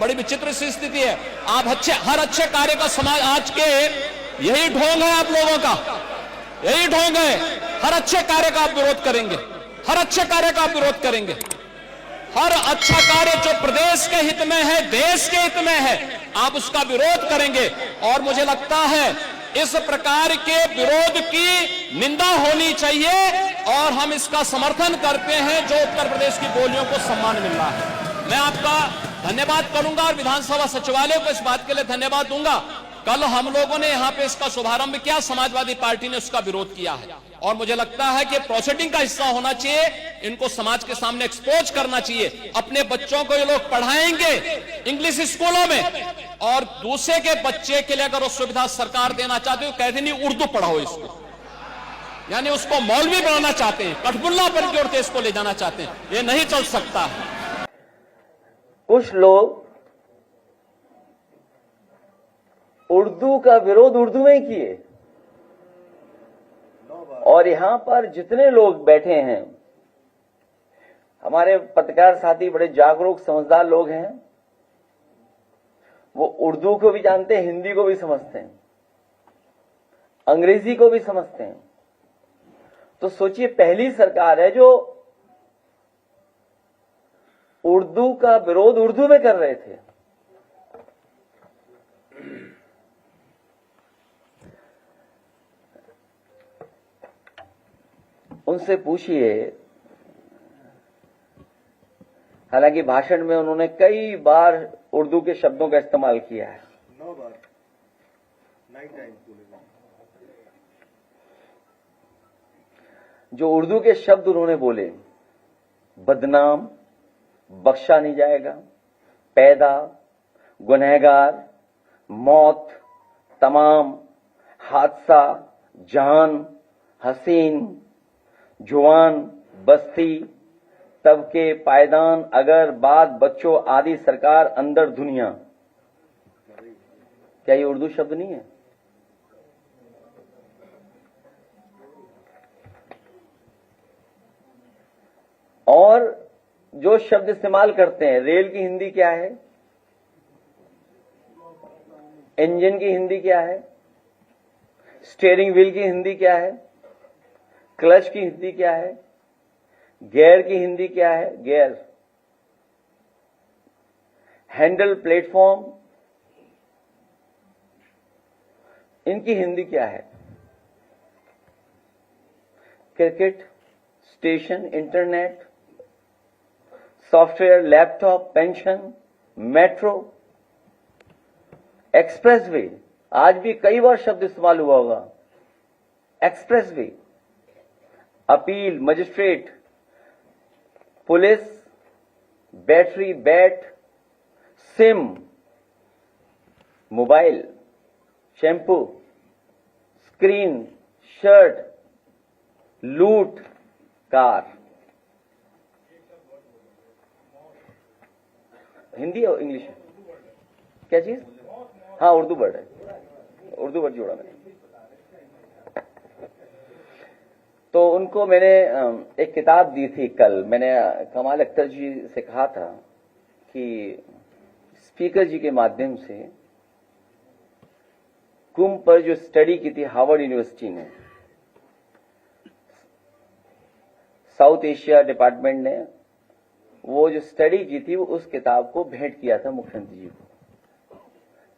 बड़ी विचित्र सी स्थिति है। आप हर अच्छे कार्य का समाज आज के यही ढोंग है आप लोगों का, यही ढोंग है। हर अच्छे कार्य का आप विरोध करेंगे, हर अच्छे कार्य का आप विरोध करेंगे। हर अच्छा कार्य जो प्रदेश के हित में है, देश के हित में है, आप उसका विरोध करेंगे। और मुझे लगता है इस प्रकार के विरोध की निंदा होनी चाहिए और हम इसका समर्थन करते हैं जो उत्तर प्रदेश की बोलियों को सम्मान मिल रहा है। मैं आपका धन्यवाद करूंगा और विधानसभा सचिवालय को इस बात के लिए धन्यवाद दूंगा। कल हम लोगों ने यहां पे इसका शुभारंभ किया, समाजवादी पार्टी ने उसका विरोध किया है और मुझे लगता है कि प्रोसीडिंग का हिस्सा होना चाहिए, इनको समाज के सामने एक्सपोज करना चाहिए। अपने बच्चों को ये लोग पढ़ाएंगे इंग्लिश स्कूलों में और दूसरे के बच्चे के लिए अगर वो सुविधा सरकार देना चाहती है, कहते नहीं उर्दू पढ़ाओ इसको, यानी उसको मौलवी बनाना चाहते हैं, कठपुल्ला पर की ओर देश को ले जाना चाहते हैं। ये नहीं चल सकता। कुछ लोग उर्दू का विरोध उर्दू में किए और यहां पर जितने लोग बैठे हैं, हमारे पत्रकार साथी बड़े जागरूक समझदार लोग हैं, वो उर्दू को भी जानते हैं, हिंदी को भी समझते हैं, अंग्रेजी को भी समझते हैं। तो सोचिए, पहली सरकार है जो उर्दू का विरोध उर्दू में कर रहे थे। उनसे पूछिए, हालांकि भाषण में उन्होंने कई बार उर्दू के शब्दों का इस्तेमाल किया है, 9 बार, 9 टाइम्स बोले। जो उर्दू के शब्द उन्होंने बोले, बदनाम, बख्शा नहीं जाएगा, पैदा, गुनहगार, मौत, तमाम, हादसा, जान, हसीन, जुआन, बस्ती, तबके, पायदान, अगर, बात, बच्चों आदि, सरकार, अंदर, दुनिया। क्या ये उर्दू शब्द नहीं है? और जो शब्द इस्तेमाल करते हैं, रेल की हिंदी क्या है, इंजन की हिंदी क्या है, स्टीयरिंग व्हील की हिंदी क्या है, क्लच की हिंदी क्या है, गियर की हिंदी क्या है, गियर, हैंडल, प्लेटफॉर्म, इनकी हिंदी क्या है, cricket, station, internet, software, laptop, pension, metro, expressway. आज भी कई बार शब्द इस्तेमाल हुआ होगा, expressway, appeal, magistrate, police, battery, bat, SIM, mobile, shampoo, screen, shirt, लूट, कार। हिंदी और इंग्लिश क्या चीज? हाँ, उर्दू वर्ड है, उर्दू वर्ड जोड़ा मैंने। तो उनको मैंने एक किताब दी थी कल। मैंने कमाल अख्तर जी से कहा था कि स्पीकर जी के माध्यम से कुंभ पर जो स्टडी की थी हार्वर्ड यूनिवर्सिटी ने, साउथ एशिया डिपार्टमेंट ने वो जो स्टडी की थी, वो उस किताब को भेंट किया था मुख्यमंत्री जी को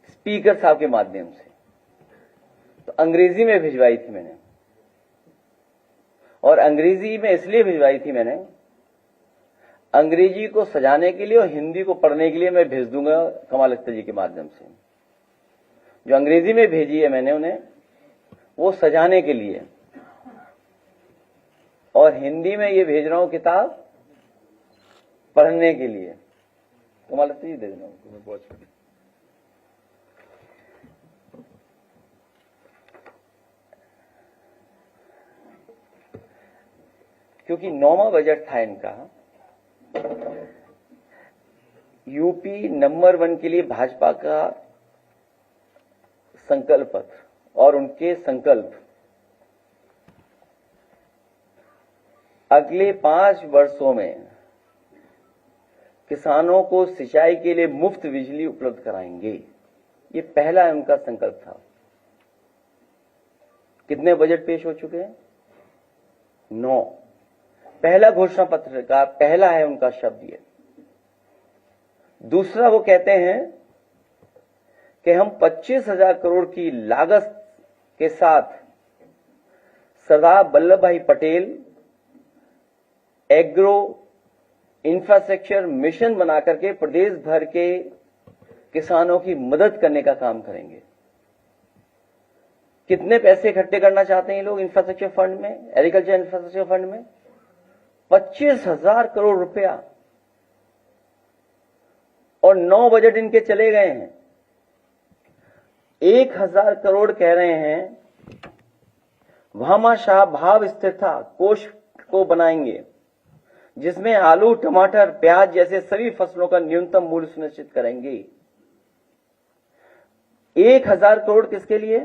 स्पीकर साहब के माध्यम से। तो अंग्रेजी में भिजवाई थी मैंने, और अंग्रेजी में इसलिए भिजवाई थी मैंने, अंग्रेजी को सजाने के लिए और हिंदी को पढ़ने के लिए मैं भेज दूंगा कमाल अख्तर जी के माध्यम से। जो अंग्रेजी में भेजी है मैंने उन्हें, वो सजाने के लिए, और हिंदी में ये भेज रहा हूं किताब पढ़ने के लिए। कमाल अख्तर जी दे देना उनको। क्योंकि 9वां बजट था इनका, यूपी नंबर 1 के लिए भाजपा का संकल्प पत्र और उनके संकल्प अगले 5 वर्षों में किसानों को सिंचाई के लिए मुफ्त बिजली उपलब्ध कराएंगे। ये पहला उनका संकल्प था। कितने बजट पेश हो चुके हैं? 9। पहला घोषणा पत्र का पहला है उनका शब्द ये। दूसरा वो कहते हैं कि हम 25,000 करोड़ की लागत के साथ सरदार वल्लभ भाई पटेल एग्रो इंफ्रास्ट्रक्चर मिशन बनाकर के प्रदेश भर के किसानों की मदद करने का काम करेंगे। कितने पैसे इकट्ठे करना चाहते हैं ये लोग इंफ्रास्ट्रक्चर फंड में, एग्रीकल्चर इंफ्रास्ट्रक्चर फंड में? 25,000 करोड़ रुपया। और 9 बजट इनके चले गए हैं। 1,000 करोड़ कह रहे हैं भामाशाह भाव स्थिरता कोष को बनाएंगे, जिसमें आलू, टमाटर, प्याज जैसे सभी फसलों का न्यूनतम मूल्य सुनिश्चित करेंगे। 1,000 करोड़ किसके लिए?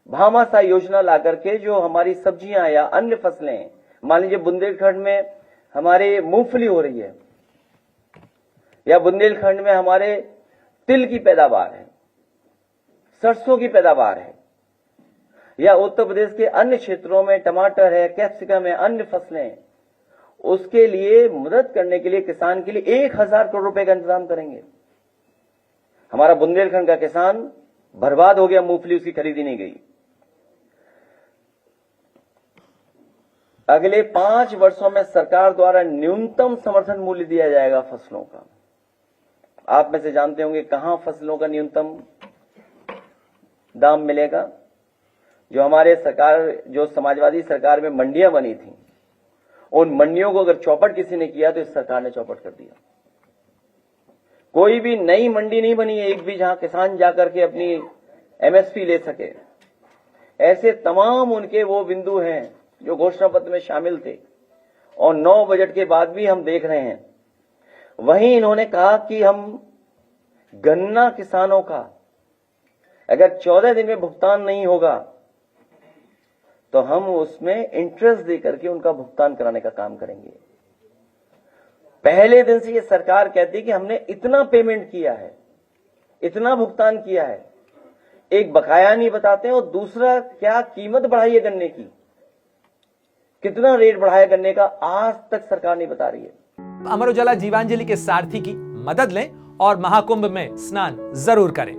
भामाशाह योजना लाकर के जो हमारी सब्जियां या अन्य फसलें, मान लीजिए बुंदेलखंड में हमारे मूंगफली हो रही है, या बुंदेलखंड में हमारे तिल की पैदावार है, सरसों की पैदावार है, या उत्तर प्रदेश के अन्य क्षेत्रों में टमाटर है, कैप्सिकम है, अन्य फसलें हैं, उसके लिए मदद करने के लिए किसान के लिए 1,000 करोड़ रुपए का इंतजाम करेंगे। हमारा बुंदेलखंड का किसान बर्बाद हो गया, मूंगफली उसकी खरीदी नहीं गई। अगले 5 वर्षों में सरकार द्वारा न्यूनतम समर्थन मूल्य दिया जाएगा फसलों का। आप में से जानते होंगे कहां फसलों का न्यूनतम दाम मिलेगा? जो हमारे सरकार, जो समाजवादी सरकार में मंडियां बनी थी, उन मंडियों को अगर चौपट किसी ने किया तो इस सरकार ने चौपट कर दिया। कोई भी नई मंडी नहीं बनी है एक भी, जहां किसान जाकर के अपनी एमएसपी ले सके। ऐसे तमाम उनके वो बिंदु हैं जो घोषणा पत्र में शामिल थे, और 9 बजट के बाद भी हम देख रहे हैं। वहीं इन्होंने कहा कि हम गन्ना किसानों का अगर 14 दिन में भुगतान नहीं होगा तो हम उसमें इंटरेस्ट देकर के उनका भुगतान कराने का काम करेंगे। पहले दिन से ये सरकार कहती है कि हमने इतना पेमेंट किया है, इतना भुगतान किया है। एक बकाया नहीं बताते हैं, और दूसरा क्या कीमत बढ़ाई है गन्ने की, कितना रेट बढ़ाया गन्ने का, आज तक सरकार नहीं बता रही है। अमर उजाला जीवांजलि के सारथी की मदद लें और महाकुंभ में स्नान जरूर करें।